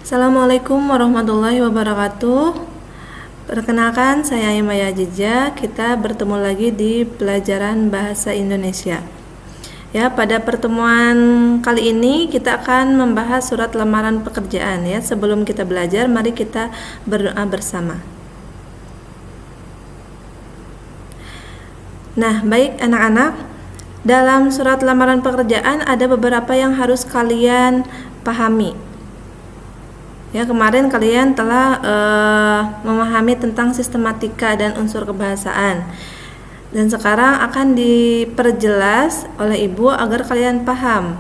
Assalamualaikum warahmatullahi wabarakatuh. Perkenalkan, saya Imaya Jeja. Kita bertemu lagi di pelajaran Bahasa Indonesia. Ya, pada pertemuan kali ini kita akan membahas surat lamaran pekerjaan ya. Sebelum kita belajar, mari kita berdoa bersama. Nah, baik anak-anak, dalam surat lamaran pekerjaan ada beberapa yang harus kalian pahami. Ya, kemarin kalian telah memahami tentang sistematika dan unsur kebahasaan. Dan sekarang akan diperjelas oleh Ibu agar kalian paham.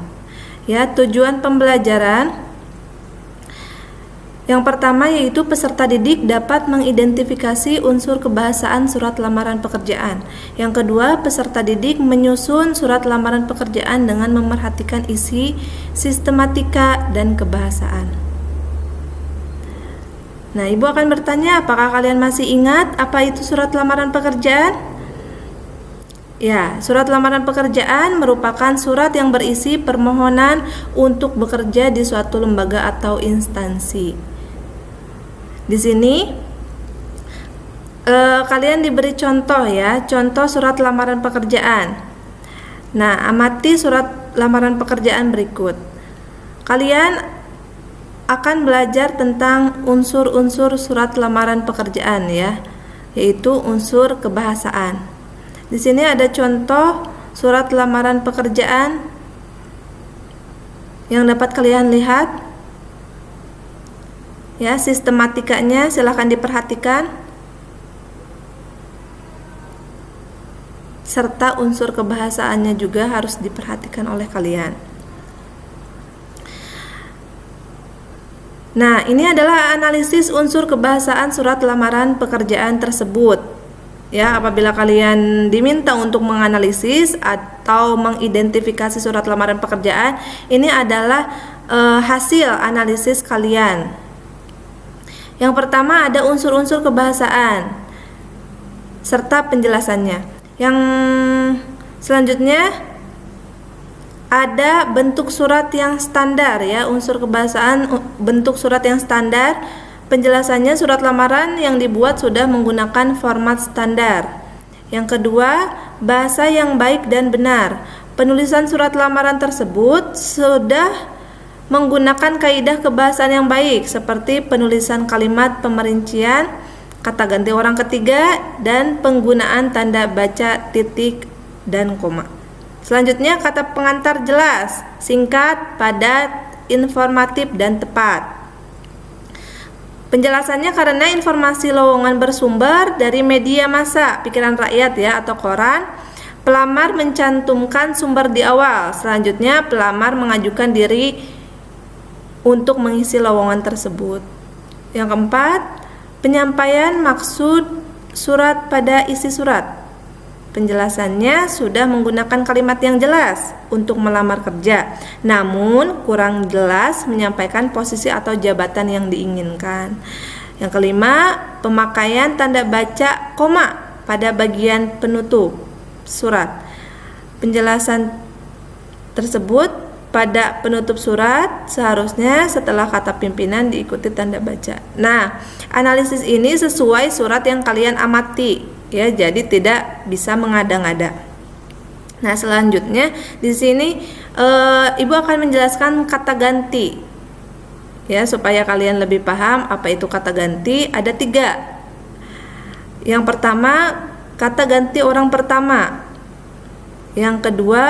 Ya, tujuan pembelajaran yang pertama yaitu peserta didik dapat mengidentifikasi unsur kebahasaan surat lamaran pekerjaan. Yang kedua, peserta didik menyusun surat lamaran pekerjaan dengan memerhatikan isi, sistematika, dan kebahasaan. Nah, Ibu akan bertanya, apakah kalian masih ingat apa itu surat lamaran pekerjaan? Ya, surat lamaran pekerjaan merupakan surat yang berisi permohonan untuk bekerja di suatu lembaga atau instansi. Di sini kalian diberi contoh ya, contoh surat lamaran pekerjaan. Nah, amati surat lamaran pekerjaan berikut. Kalian akan belajar tentang unsur-unsur surat lamaran pekerjaan ya, yaitu unsur kebahasaan. Di sini ada contoh surat lamaran pekerjaan yang dapat kalian lihat. Ya, sistematikanya silahkan diperhatikan. Serta unsur kebahasaannya juga harus diperhatikan oleh kalian. Nah, ini adalah analisis unsur kebahasaan surat lamaran pekerjaan tersebut. Ya, apabila kalian diminta untuk menganalisis atau mengidentifikasi surat lamaran pekerjaan, ini adalah hasil analisis kalian. Yang pertama ada unsur-unsur kebahasaan serta penjelasannya. Yang selanjutnya ada bentuk surat yang standar ya, unsur kebahasaan bentuk surat yang standar. Penjelasannya surat lamaran yang dibuat sudah menggunakan format standar. Yang kedua, bahasa yang baik dan benar. Penulisan surat lamaran tersebut sudah menggunakan kaidah kebahasaan yang baik seperti penulisan kalimat pemerincian, kata ganti orang ketiga, dan penggunaan tanda baca, titik, dan koma. Selanjutnya kata pengantar jelas, singkat, padat, informatif, dan tepat. Penjelasannya karena informasi lowongan bersumber dari media massa, pikiran rakyat ya atau koran. Pelamar mencantumkan sumber di awal. Selanjutnya pelamar mengajukan diri untuk mengisi lowongan tersebut. Yang keempat, penyampaian maksud surat pada isi surat. Penjelasannya sudah menggunakan kalimat yang jelas untuk melamar kerja, namun kurang jelas menyampaikan posisi atau jabatan yang diinginkan. Yang kelima, pemakaian tanda baca koma pada bagian penutup surat. Penjelasan tersebut pada penutup surat seharusnya setelah kata pimpinan diikuti tanda baca. Nah, analisis ini sesuai surat yang kalian amati. Ya, jadi tidak bisa mengada-ngada. Nah, selanjutnya di sini Ibu akan menjelaskan kata ganti. Ya, supaya kalian lebih paham apa itu kata ganti, ada 3. Yang pertama, kata ganti orang pertama. Yang kedua,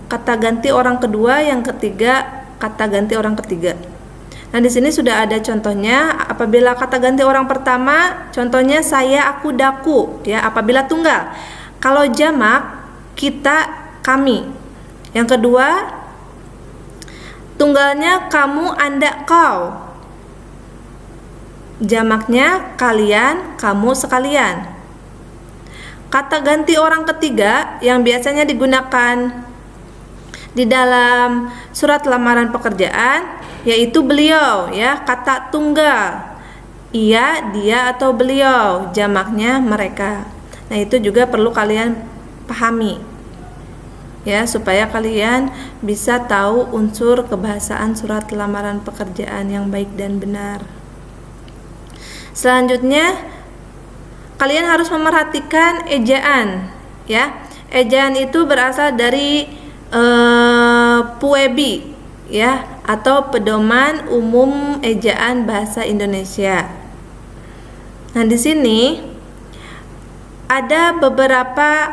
kata ganti orang kedua, yang ketiga, kata ganti orang ketiga. Nah, di sini sudah ada contohnya. Apabila kata ganti orang pertama, contohnya saya, aku, daku, ya, apabila tunggal. Kalau jamak, kita, kami. Yang kedua, tunggalnya kamu, Anda, kau. Jamaknya kalian, kamu sekalian. Kata ganti orang ketiga yang biasanya digunakan di dalam surat lamaran pekerjaan yaitu beliau ya, kata tunggal, ia, dia, atau beliau, jamaknya mereka. Nah, itu juga perlu kalian pahami ya, supaya kalian bisa tahu unsur kebahasaan surat lamaran pekerjaan yang baik dan benar. Selanjutnya, kalian harus memerhatikan ejaan, ya. Ejaan itu berasal dari PUEB, ya, atau Pedoman Umum Ejaan Bahasa Indonesia. Nah, di sini ada beberapa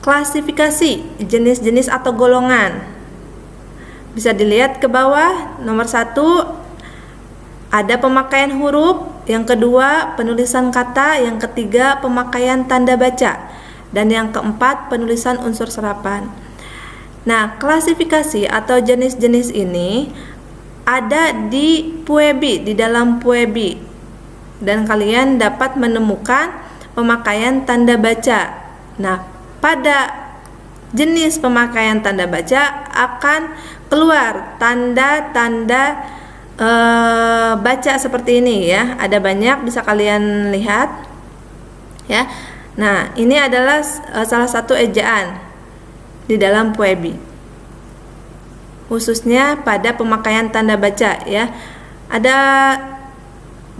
klasifikasi jenis-jenis atau golongan. Bisa dilihat ke bawah. Nomor 1 ada pemakaian huruf, yang kedua penulisan kata, yang ketiga pemakaian tanda baca, dan yang keempat penulisan unsur serapan. Nah, klasifikasi atau jenis-jenis ini ada di PUEB, di dalam PUEB, dan kalian dapat menemukan pemakaian tanda baca. Nah, pada jenis pemakaian tanda baca akan keluar tanda-tanda baca seperti ini, ya. Ada banyak, bisa kalian lihat, ya. Nah, ini adalah salah satu ejaan di dalam PUEB, khususnya pada pemakaian tanda baca, ya. Ada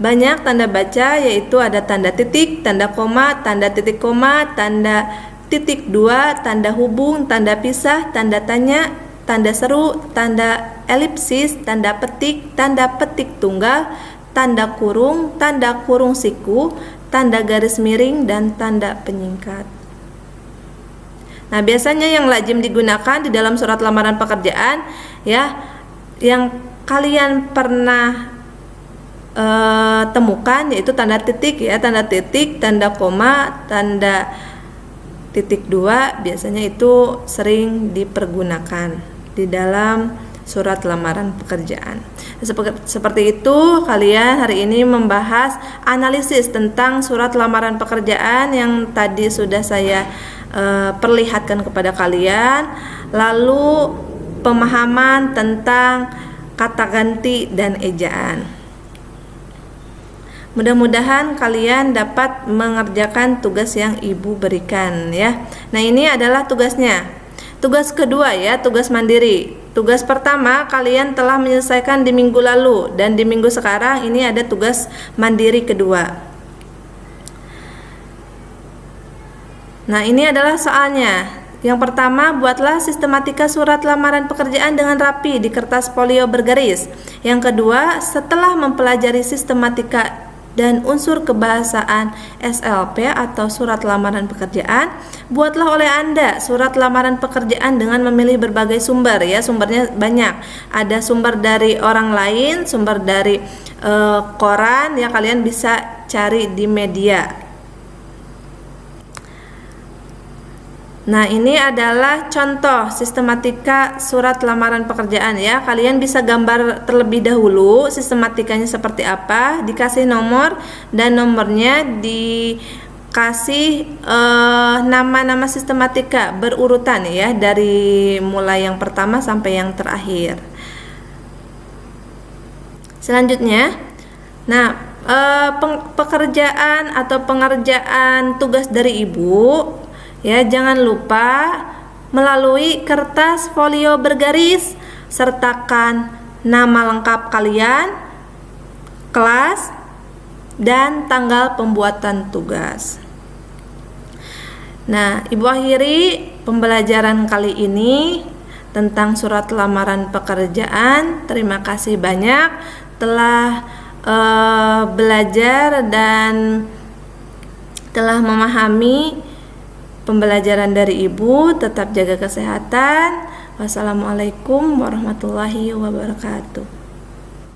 banyak tanda baca, yaitu ada tanda titik, tanda koma, tanda titik koma, tanda titik dua, tanda hubung, tanda pisah, tanda tanya, tanda seru, tanda elipsis, tanda petik tunggal, tanda kurung siku, tanda garis miring, dan tanda penyingkat. Nah, biasanya yang lazim digunakan di dalam surat lamaran pekerjaan, ya, yang kalian pernah temukan, yaitu tanda titik, ya, tanda titik, tanda koma, tanda titik dua, biasanya itu sering dipergunakan di dalam surat lamaran pekerjaan. Seperti itu, kalian hari ini membahas analisis tentang surat lamaran pekerjaan yang tadi sudah saya perlihatkan kepada kalian, lalu pemahaman tentang kata ganti dan ejaan. Mudah-mudahan kalian dapat mengerjakan tugas yang Ibu berikan, ya. Nah, ini adalah tugasnya. Tugas kedua, ya, tugas mandiri. Tugas pertama kalian telah menyelesaikan di minggu lalu, dan di minggu sekarang ini ada tugas mandiri kedua. Nah, ini adalah soalnya. Yang pertama, buatlah sistematika surat lamaran pekerjaan dengan rapi di kertas folio bergaris. Yang kedua, setelah mempelajari sistematika dan unsur kebahasaan SLP atau surat lamaran pekerjaan, buatlah oleh Anda surat lamaran pekerjaan dengan memilih berbagai sumber, ya. Sumbernya banyak. Ada sumber dari orang lain, sumber dari koran, ya, kalian bisa cari di media. Nah, ini adalah contoh sistematika surat lamaran pekerjaan, ya. Kalian bisa gambar terlebih dahulu sistematikanya seperti apa, dikasih nomor, dan nomornya dikasih nama-nama sistematika berurutan, ya, dari mulai yang pertama sampai yang terakhir. Selanjutnya, nah, pekerjaan atau pengerjaan tugas dari Ibu, ya, jangan lupa melalui kertas folio bergaris sertakan nama lengkap kalian, kelas, dan tanggal pembuatan tugas. Nah, Ibu akhiri pembelajaran kali ini tentang surat lamaran pekerjaan. Terima kasih banyak telah belajar dan telah memahami pembelajaran dari Ibu. Tetap jaga kesehatan. Wassalamualaikum warahmatullahi wabarakatuh.